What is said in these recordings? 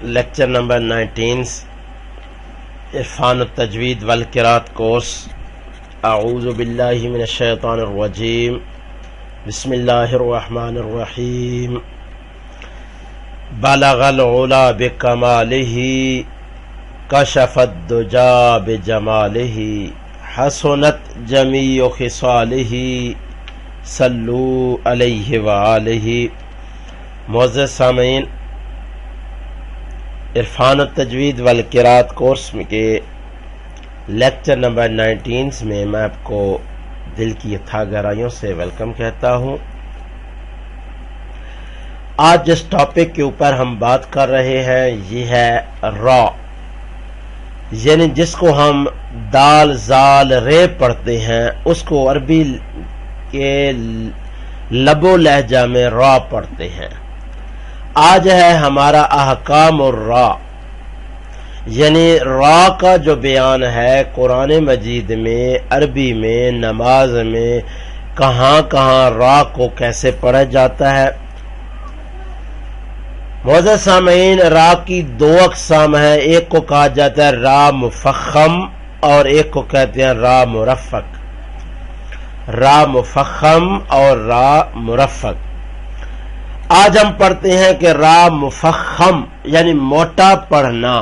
Lecture number 19 عرفان التجوید والقراءت کورس. اعوذ باللہ من الشیطان الرجیم. بسم اللہ الرحمن الرحیم. بلغ العلا بکمالہ کشف الدجا بجمالہ حسنت جمیع خصالہ صلو علیہ وآلہ. معزز سامعین، عرفان التجوید والقراءت کورس کے لیکچر نمبر 19 میں میں آپ کو دل کی اتھا گہرائیوں سے ویلکم کہتا ہوں. آج جس ٹاپک کے اوپر ہم بات کر رہے ہیں یہ ہے را، یعنی جس کو ہم دال زال رے پڑھتے ہیں اس کو عربی کے لب و لہجہ میں را پڑھتے ہیں. آج ہے ہمارا احکام الرا، یعنی را کا جو بیان ہے قرآن مجید میں، عربی میں، نماز میں کہاں کہاں را کو کیسے پڑھا جاتا ہے. معزز سامعین، را کی دو اقسام ہیں، ایک کو کہا جاتا ہے را مفخم اور ایک کو کہتے ہیں را مرفق. را مفخم اور را مرفق. آج ہم پڑھتے ہیں کہ را مفخم یعنی موٹا پڑھنا.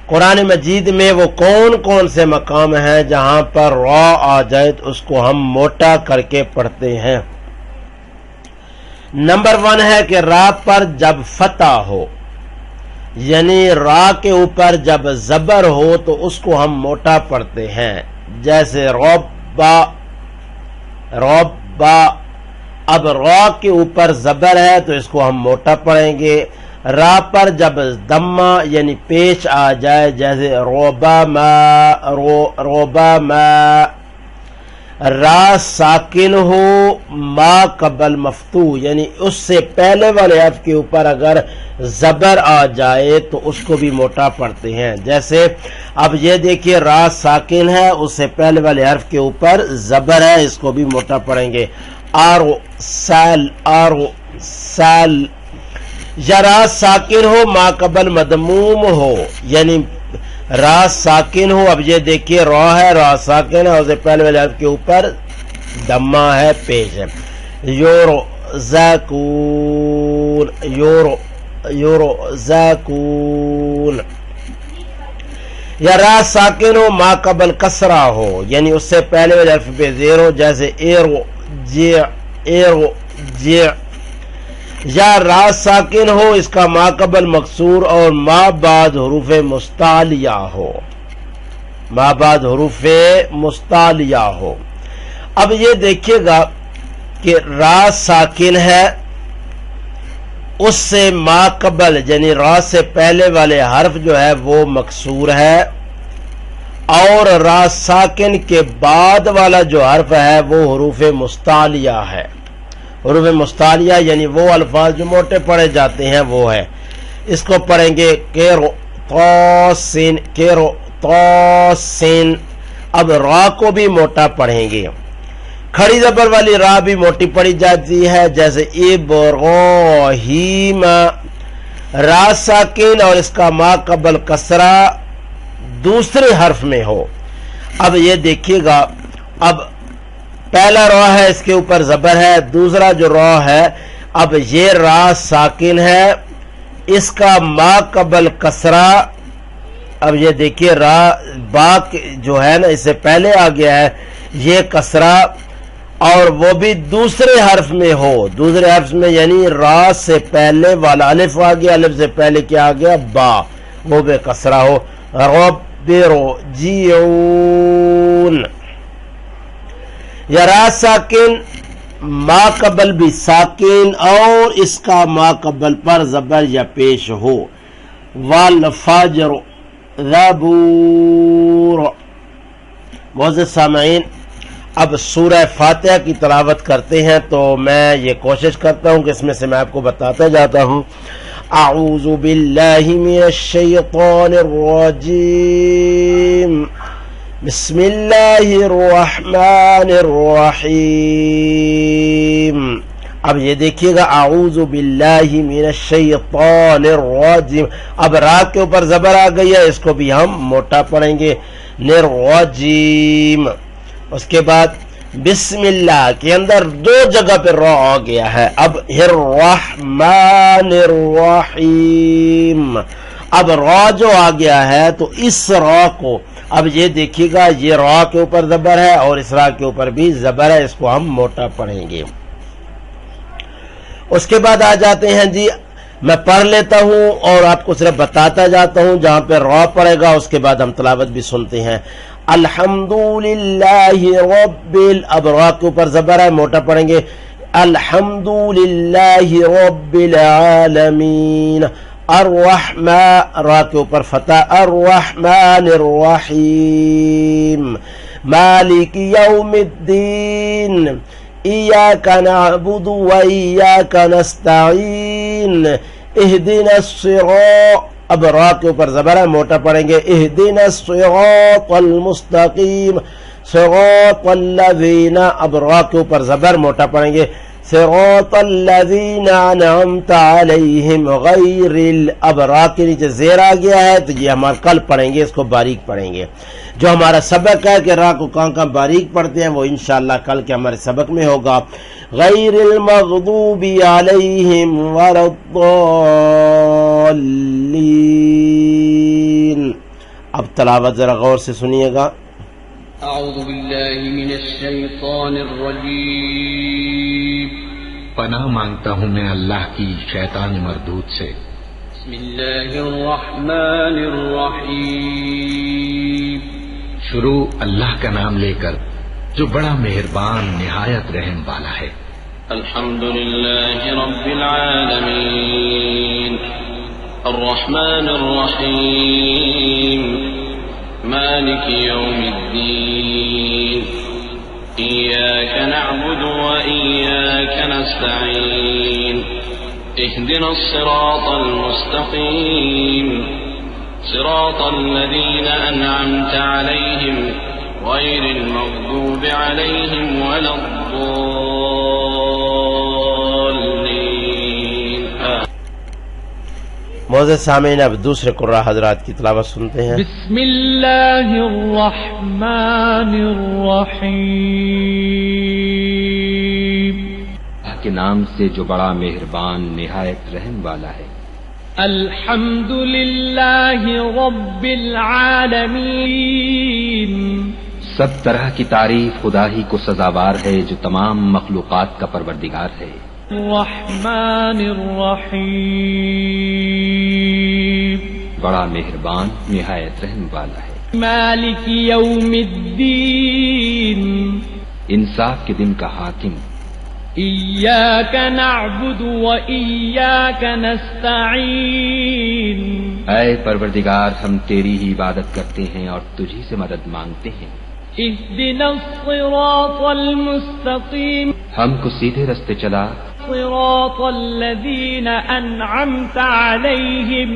قرآن مجید میں وہ کون کون سے مقام ہیں جہاں پر را آ جائے تو اس کو ہم موٹا کر کے پڑھتے ہیں. نمبر 1 ہے کہ را پر جب فتح ہو، یعنی را کے اوپر جب زبر ہو تو اس کو ہم موٹا پڑھتے ہیں، جیسے ربا ربا. اب را کے اوپر زبر ہے تو اس کو ہم موٹا پڑھیں گے. را پر جب دمہ یعنی پیش آ جائے، جیسے روبما. را ساکن ہو ما قبل مفتوح، یعنی اس سے پہلے والے حرف کے اوپر اگر زبر آ جائے تو اس کو بھی موٹا پڑھتے ہیں. جیسے اب یہ دیکھیے را ساکن ہے، اس سے پہلے والے حرف کے اوپر زبر ہے، اس کو بھی موٹا پڑھیں گے. آرو سال. یا را ساکن ہو ما قبل مدموم ہو، یعنی را ساکن ہو. اب یہ دیکھیے را ہے، را ساکن ہے، اس سے پہلے والے حرف کے اوپر دمہ ہے، پیش ہے. یورو زاکون یورو زاکون. یا را ساکن ہو ما قبل کسرہ ہو، یعنی اس سے پہلے والے حرف پہ زیر ہو، جیسے ایرو جی. یا را ساکن ہو اس کا ما قبل مکسور اور ما بعد حروف مستعلیہ ہو، ما بعد حروف مستعلیہ ہو. اب یہ دیکھیے گا کہ را ساکن ہے، اس سے ما قبل یعنی را سے پہلے والے حرف جو ہے وہ مکسور ہے، اور را ساکن کے بعد والا جو حرف ہے وہ حروف مستعلیہ ہے. حروف مستعلیہ یعنی وہ الفاظ جو موٹے پڑھے جاتے ہیں وہ ہے. اس کو پڑھیں گے کیرو توسین. اب را کو بھی موٹا پڑھیں گے. کھڑی زبر والی را بھی موٹی پڑھی جاتی ہے، جیسے ابراہیم. را ساکن اور اس کا ما قبل کسرہ دوسرے حرف میں ہو. اب یہ دیکھیے گا، اب پہلا را ہے، اس کے اوپر زبر ہے. دوسرا جو را ہے، اب یہ را ساکن ہے، اس کا ما قبل کسرہ. اب یہ دیکھیے را با جو ہے نا اس سے پہلے آ گیا ہے، یہ کسرہ، اور وہ بھی دوسرے حرف میں ہو. دوسرے حرف میں یعنی را سے پہلے والا الف آ گیا، الف سے پہلے کیا آ گیا با، وہ بے کسرہ ہو. جیعون. یا را ساکن ما قبل بھی ساکن اور اس کا ما قبل پر زبر یا پیش ہو. والفجر زبور. معزز سامعین، اب سورہ فاتحہ کی تلاوت کرتے ہیں تو میں یہ کوشش کرتا ہوں کہ اس میں سے میں آپ کو بتاتا جاتا ہوں. اعوذ باللہ من الشیطان الرجیم. بسم اللہ الرحمن الرحیم. اب یہ دیکھیے گا اعوذ باللہ من الشیطان الرجیم، اب را کے اوپر زبر آ گئی ہے، اس کو بھی ہم موٹا پڑھیں گے الرجیم۔ اس کے بعد بسم اللہ کے اندر دو جگہ پہ را آ گیا ہے، اب الرحمن الرحیم، اب را جو آ گیا ہے تو اس را کو اب یہ دیکھیے گا یہ را کے اوپر زبر ہے اور اس را کے اوپر بھی زبر ہے، اس کو ہم موٹا پڑھیں گے۔ اس کے بعد آ جاتے ہیں جی، میں پڑھ لیتا ہوں اور آپ کو صرف بتاتا جاتا ہوں، جہاں پہ را پڑے گا اس کے بعد ہم تلاوت بھی سنتے ہیں۔ الحمدللہ رب اب را کے اوپر زبر ہے، موٹا پڑھیں گے الحمدللہ رب العالمین۔ الرحمن را کے اوپر فتح الرحمن الرحیم۔ مالک یوم الدین ایاک نعبد و ایاک نستعین اہدنا الصراط، اب را کے اوپر زبر ہے، موٹا پڑھیں گے اہدنا الصراط المستقیم۔ صراط الذین، اب را کے اوپر زبر موٹا پڑھیں گے صراط الذین انعمت علیہم غیر اب را کے نیچے زیر آ گیا ہے تو یہ ہمارا کل پڑھیں گے، اس کو باریک پڑھیں گے۔ جو ہمارا سبق ہے کہ را کو کہاں باریک پڑھتے ہیں وہ انشاءاللہ کل کے ہمارے سبق میں ہوگا۔ غیر المغضوب علیہم ولا الضالین۔ اب تلاوت ذرا غور سے سنیے گا۔ اعوذ باللہ من الشیطان الرجیم، پناہ مانگتا ہوں میں اللہ کی شیطان مردود سے۔ بسم اللہ الرحمن الرحیم، شروع اللہ کا نام لے کر جو بڑا مہربان نہایت رحم والا ہے۔ الحمد للہ رب العالمین، الرحمن الرحیم، مالک یوم الدین، ایاک نعبد و ایاک نستعین اہدنا الصراط المستقیم صراط الذین انعمت علیہم غیر المغضوب علیہم ولا الضالین۔ معزز سامعین، اب دوسرے قراء حضرات کی تلاوت سنتے ہیں۔ بسم اللہ الرحمن الرحیم، اللہ کے نام سے جو بڑا مہربان نہایت رحم والا ہے۔ الحمد للہ رب العالمین، سب طرح کی تعریف خدا ہی کو سزاوار ہے جو تمام مخلوقات کا پروردگار ہے۔ الرحمن الرحیم، بڑا مہربان نہایت رحم والا ہے۔ مالک یوم الدین، انصاف کے دن کا حاکم۔ ایاک نعبد و ایاک نستعین، اے پروردگار ہم تیری ہی عبادت کرتے ہیں اور تجھی سے مدد مانگتے ہیں۔ اہدنا الصراط المستقیم، ہم کو سیدھے رستے چلا، صراط الذین انعمت علیہم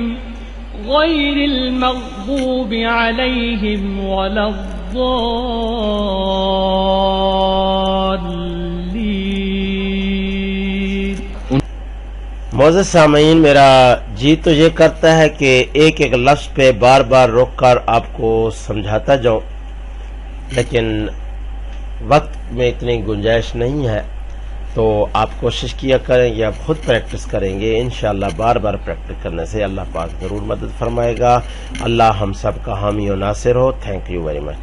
غیر المغضوب علیہم ولا الضالین۔ معزز سامعین، میرا جی تو یہ کرتا ہے کہ ایک ایک لفظ پہ بار بار روک کر آپ کو سمجھاتا جاؤں، لیکن وقت میں اتنی گنجائش نہیں ہے، تو آپ کوشش کیا کریں کہ آپ خود پریکٹس کریں گے، انشاءاللہ بار بار پریکٹس کرنے سے اللہ پاک ضرور مدد فرمائے گا۔ اللہ ہم سب کا حامی و ناصر ہو۔ Thank you very much.